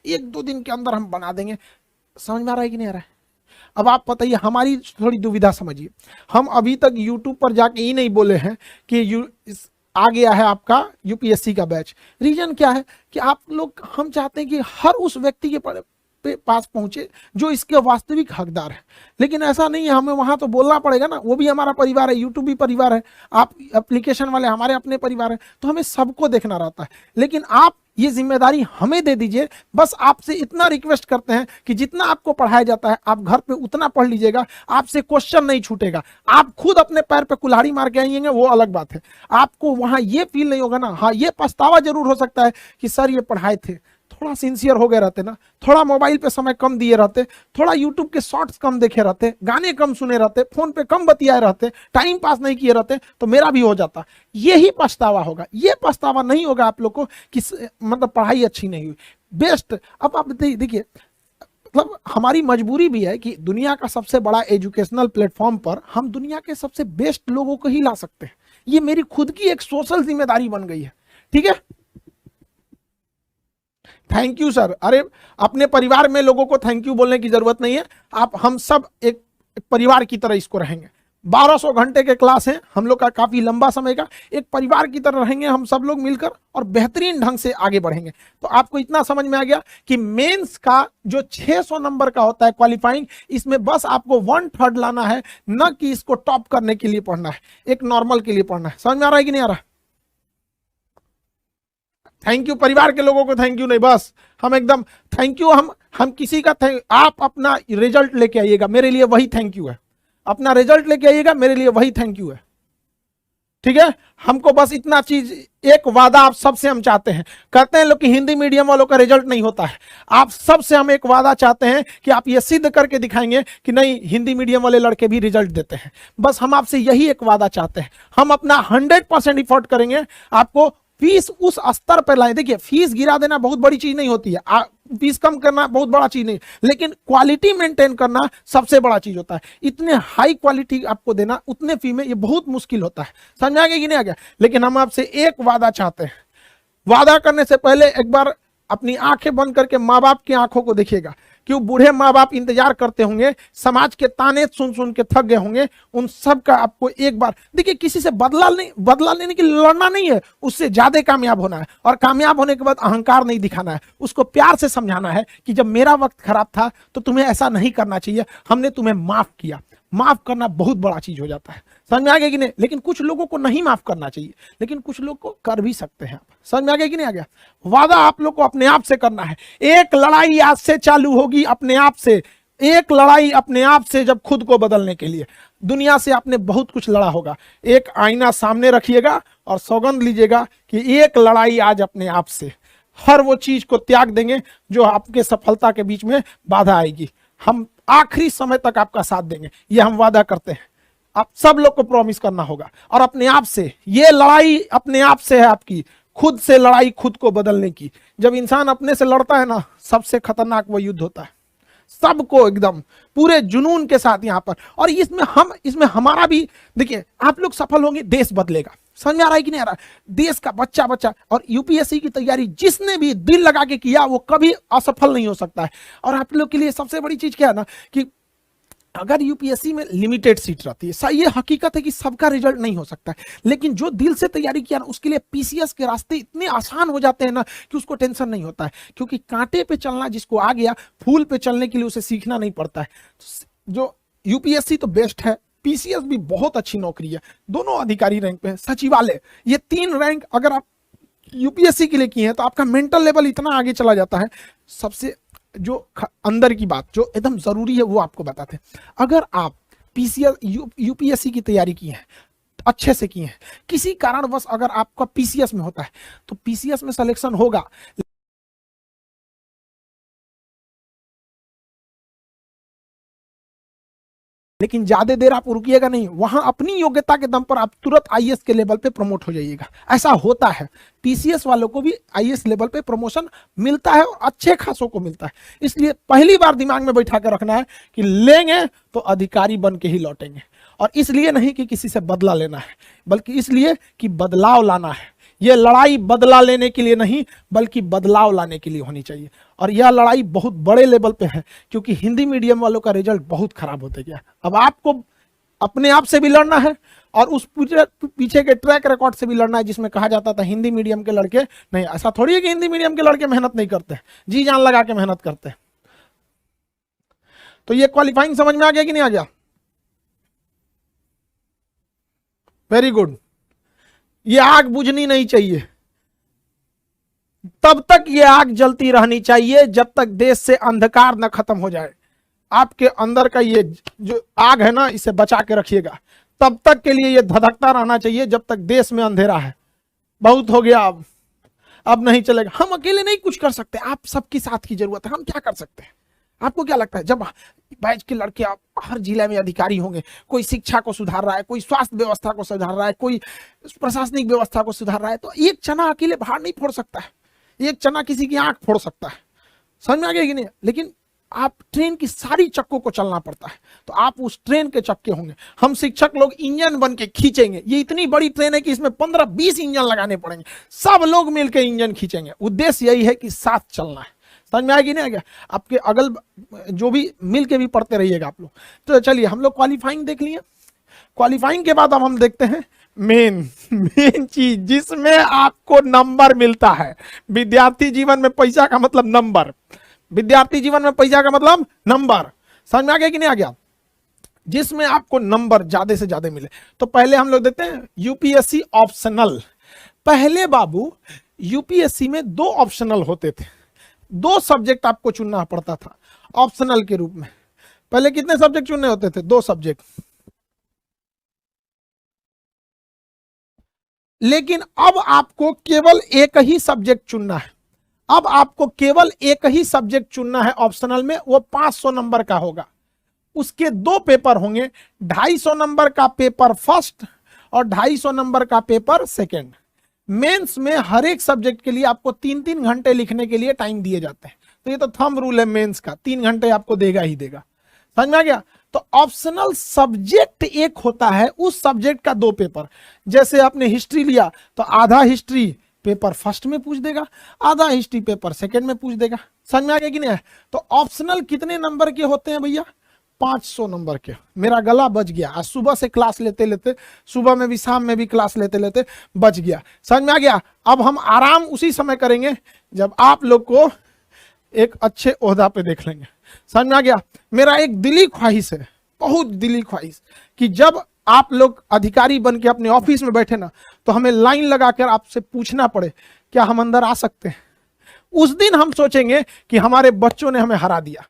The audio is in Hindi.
1-2 दिन के अंदर हम बना देंगे। समझ में आ रहा है कि नहीं आ रहा है? अब आप बताइए, हमारी थोड़ी दुविधा समझिए। हम अभी तक यूट्यूब पर जाके ही नहीं बोले हैं कि आ गया है आपका यूपीएससी का बैच। रीजन क्या है कि आप लोग, हम चाहते हैं कि हर उस व्यक्ति के पास पहुंचे जो इसके वास्तविक हकदार है। लेकिन ऐसा नहीं है, हमें वहां तो बोलना पड़ेगा ना, वो भी हमारा परिवार है, यूट्यूब भी परिवार है, आप एप्लीकेशन वाले हमारे अपने परिवार है, तो हमें सबको देखना रहता है। लेकिन आप ये जिम्मेदारी हमें दे दीजिए। बस आपसे इतना रिक्वेस्ट करते हैं कि जितना आपको पढ़ाया जाता है आप घर पे उतना पढ़ लीजिएगा, आपसे क्वेश्चन नहीं छूटेगा। आप खुद अपने पैर पे कुल्हाड़ी मार के आएंगे वो अलग बात है, आपको वहां ये फील नहीं होगा ना। हाँ, ये पछतावा जरूर हो सकता है कि सर ये पढ़ाए थे, थोड़ा सिंसियर हो गए रहते ना, थोड़ा मोबाइल पे समय कम दिए रहते, थोड़ा यूट्यूब के शॉर्ट्स कम देखे रहते, गाने कम सुने रहते, फोन पे कम बतियाए रहते, टाइम पास नहीं किए रहते, तो मेरा भी हो जाता। यही पछतावा होगा, ये पछतावा नहीं होगा आप लोग को कि मतलब पढ़ाई अच्छी नहीं हुई। बेस्ट, अब आप देखिए, मतलब हमारी मजबूरी भी है कि दुनिया का सबसे बड़ा एजुकेशनल प्लेटफॉर्म पर हम दुनिया के सबसे बेस्ट लोगों को ही ला सकते हैं। ये मेरी खुद की एक सोशल जिम्मेदारी बन गई है। ठीक है, थैंक यू सर। अरे अपने परिवार में लोगों को थैंक यू बोलने की जरूरत नहीं है, आप हम सब एक परिवार की तरह इसको रहेंगे। 1200 घंटे के क्लास है हम लोग का, काफी लंबा समय का, एक परिवार की तरह रहेंगे हम सब लोग मिलकर और बेहतरीन ढंग से आगे बढ़ेंगे। तो आपको इतना समझ में आ गया कि मेंस का जो 600 नंबर का होता है क्वालिफाइंग, इसमें बस आपको 1/3 लाना है, न कि इसको टॉप करने के लिए पढ़ना है, एक नॉर्मल के लिए पढ़ना है। समझ में आ रहा है कि नहीं आ रहा? थैंक यू परिवार के लोगों को थैंक यू नहीं, बस हम एकदम थैंक यू, हम किसी का आप अपना रिजल्ट लेके आइएगा, मेरे लिए वही थैंक यू है। अपना रिजल्ट लेके आइएगा, मेरे लिए वही थैंक यू है। ठीक है, हमको बस इतना चीज, एक वादा आप सबसे हम चाहते हैं। कहते हैं लोग कि हिंदी मीडियम वालों का रिजल्ट नहीं होता है, आप सबसे हम एक वादा चाहते हैं कि आप ये सिद्ध करके दिखाएंगे कि नहीं, हिंदी मीडियम वाले लड़के भी रिजल्ट देते हैं। बस हम आपसे यही एक वादा चाहते हैं। हम अपना 100% इफोर्ट करेंगे, आपको फीस उस स्तर पर लाए। देखिए, फीस गिरा देना बहुत बड़ी चीज नहीं होती है, फीस कम करना बहुत बड़ा चीज नहीं, लेकिन क्वालिटी मेंटेन करना सबसे बड़ा चीज होता है। इतने हाई क्वालिटी आपको देना उतने फी में, ये बहुत मुश्किल होता है। समझ आ गया कि नहीं आ गया? लेकिन हम आपसे एक वादा चाहते हैं। वादा करने से पहले एक बार अपनी आंखें बंद करके माँ बाप की आंखों को देखिएगा। क्यों बूढ़े माँ बाप इंतजार करते होंगे, समाज के ताने सुन सुन के थक गए होंगे, उन सब का आपको एक बार देखिए, किसी से बदला लेने की लड़ना नहीं है, उससे ज्यादा कामयाब होना है। और कामयाब होने के बाद अहंकार नहीं दिखाना है, उसको प्यार से समझाना है कि जब मेरा वक्त खराब था तो तुम्हें ऐसा नहीं करना चाहिए, हमने तुम्हें माफ किया। माफ करना बहुत बड़ा चीज हो जाता है। समझ में आ गया कि नहीं? लेकिन कुछ लोगों को नहीं माफ करना चाहिए, लेकिन कुछ लोग को कर भी सकते हैं। समझ में आ गया कि नहीं आ गया? वादा आप लोग को अपने आप से करना है। एक लड़ाई आज से चालू होगी अपने आप से, एक लड़ाई अपने आप से, जब खुद को बदलने के लिए। दुनिया से आपने बहुत कुछ लड़ा होगा, एक आईना सामने रखिएगा और सौगंध लीजिएगा कि एक लड़ाई आज अपने आप से, हर वो चीज को त्याग देंगे जो आपके सफलता के बीच में बाधा आएगी। हम आखिरी समय तक आपका साथ देंगे, ये हम वादा करते हैं। आप सब लोग को प्रॉमिस करना होगा। और अपने आप से, ये लड़ाई अपने आप से है आपकी, खुद से लड़ाई, खुद को बदलने की। जब इंसान अपने से लड़ता है ना, सबसे खतरनाक वो युद्ध होता है। सबको एकदम पूरे जुनून के साथ यहां पर, और इसमें हमारा भी, देखिए आप लोग सफल होंगे, देश बदलेगा। समझ में आ रहा है कि नहीं आ रहा? देश का बच्चा और यूपीएससी की तैयारी जिसने भी दिल लगा के किया वो कभी असफल नहीं हो सकता है। और आप लोग के लिए सबसे बड़ी चीज क्या है ना, कि अगर यूपीएससी में लिमिटेड सीट रहती है, ये हकीकत है कि सबका रिजल्ट नहीं हो सकता है, लेकिन जो दिल से तैयारी किया ना, उसके लिए पीसीएस के रास्ते इतने आसान हो जाते हैं ना कि उसको टेंशन नहीं होता है। क्योंकि कांटे पे चलना जिसको आ गया, फूल पे चलने के लिए उसे सीखना नहीं पड़ता है। जो यूपीएससी तो बेस्ट है, पीसीएस भी बहुत अच्छी नौकरी है, दोनों अधिकारी रैंक पे है। सचिवालय, ये 3 रैंक अगर आप यूपीएससी के लिए किए हैं तो आपका मेंटल लेवल इतना आगे चला जाता है। सबसे जो अंदर की बात जो एकदम जरूरी है वो आपको बताते हैं। अगर आप पीसीएस यूपीएससी की तैयारी की है, अच्छे से की है, किसी कारणवश अगर आपका पीसीएस में होता है तो पीसीएस में सिलेक्शन होगा, लेकिन ज्यादा देर आप रुकिएगा नहीं, वहां अपनी योग्यता के दम पर आप तुरंत आईएएस के लेवल पे प्रमोट हो जाइएगा। ऐसा होता है, पीसीएस वालों को भी आईएएस लेवल पे प्रमोशन मिलता है और अच्छे खासों को मिलता है। इसलिए पहली बार दिमाग में बैठा कर रखना है कि लेंगे तो अधिकारी बन के ही लौटेंगे। और इसलिए नहीं कि किसी से बदला लेना है, बल्कि इसलिए कि बदलाव लाना है। ये लड़ाई बदला लेने के लिए नहीं बल्कि बदलाव लाने के लिए होनी चाहिए। और यह लड़ाई बहुत बड़े लेवल पे है क्योंकि हिंदी मीडियम वालों का रिजल्ट बहुत खराब होते गया। अब आपको अपने आप से भी लड़ना है और उस पीछे के ट्रैक रिकॉर्ड से भी लड़ना है जिसमें कहा जाता था हिंदी मीडियम के लड़के नहीं। ऐसा थोड़ी है कि हिंदी मीडियम के लड़के मेहनत नहीं करते, जी जान लगा के मेहनत करते हैं। तो ये क्वालिफाइंग समझ में आ गया कि नहीं आ गया? Very good. ये आग बुझनी नहीं चाहिए, तब तक ये आग जलती रहनी चाहिए जब तक देश से अंधकार न खत्म हो जाए। आपके अंदर का ये जो आग है ना, इसे बचा के रखिएगा, तब तक के लिए ये धधकता रहना चाहिए जब तक देश में अंधेरा है। बहुत हो गया, अब नहीं चलेगा। हम अकेले नहीं कुछ कर सकते, आप सबकी साथ की जरूरत है। हम क्या कर सकते हैं? आपको क्या लगता है जब बैच के लड़के आप हर जिले में अधिकारी होंगे, कोई शिक्षा को सुधार रहा है, कोई स्वास्थ्य व्यवस्था को सुधार रहा है, कोई प्रशासनिक व्यवस्था को सुधार रहा है, तो एक चना अकेले बाहर नहीं फोड़ सकता है, एक चना किसी की आंख फोड़ सकता है। समझ में आ गया कि नहीं? लेकिन आप ट्रेन की सारी चक्कों को चलना पड़ता है, तो आप उस ट्रेन के चक्के होंगे। हम शिक्षक लोग इंजन बन के खींचेंगे। ये इतनी बड़ी ट्रेन है कि इसमें 15-20 इंजन लगाने पड़ेंगे, सब लोग मिलकर इंजन खींचेंगे। उद्देश्य यही है कि साथ चलना है। समझ में आएगी नहीं आ गया? आपके अगल जो भी मिल के भी पढ़ते रहिएगा आप लोग। तो चलिए हम लोग क्वालिफाइंग देख लिए। क्वालिफाइंग के बाद अब हम देखते हैं मेन चीज जिसमें आपको नंबर मिलता है। विद्यार्थी जीवन में पैसा का मतलब नंबर, विद्यार्थी जीवन में पैसा का मतलब नंबर। समझ में आ गया कि नहीं आ गया? जिसमें आपको नंबर ज्यादा से ज्यादा मिले। तो पहले हम लोग देखते हैं यूपीएससी ऑप्शनल। पहले बाबू यूपीएससी में 2 ऑप्शनल होते थे, 2 सब्जेक्ट आपको चुनना पड़ता था ऑप्शनल के रूप में। पहले कितने सब्जेक्ट चुनने होते थे? 2 सब्जेक्ट। लेकिन अब आपको केवल एक ही सब्जेक्ट चुनना है। अब आपको केवल एक ही सब्जेक्ट चुनना है ऑप्शनल में, वो 500 नंबर का होगा। उसके 2 पेपर होंगे, 250 नंबर का पेपर फर्स्ट और 250 नंबर का पेपर सेकंड। मेंस में हर एक सब्जेक्ट के लिए आपको 3-3 घंटे लिखने के लिए टाइम दिए जाते हैं। तो ये तो थंब रूल है मेंस का, 3 घंटे आपको देगा ही देगा। समझ में आ गया? तो ऑप्शनल सब्जेक्ट एक होता है, उस सब्जेक्ट का 2 पेपर। जैसे आपने हिस्ट्री लिया तो आधा हिस्ट्री पेपर फर्स्ट में पूछ देगा, आधा हिस्ट्री पेपर सेकंड में पूछ देगा। समझ में आ गया कि नहीं? तो ऑप्शनल कितने नंबर के होते हैं भैया? 500 नंबर के। मेरा गला बच गया, आज सुबह से क्लास लेते लेते, सुबह में भी शाम में भी क्लास लेते लेते बच गया। समझ में आ गया? अब हम आराम उसी समय करेंगे जब आप लोग को एक अच्छे ओहदा पे देख लेंगे। समझ में आ गया? मेरा एक दिली ख्वाहिश है, बहुत दिली ख्वाहिश, कि जब आप लोग अधिकारी बन के अपने ऑफिस में बैठे ना, तो हमें लाइन लगाकर आपसे पूछना पड़े क्या हम अंदर आ सकते हैं। उस दिन हम सोचेंगे कि हमारे बच्चों ने हमें हरा दिया।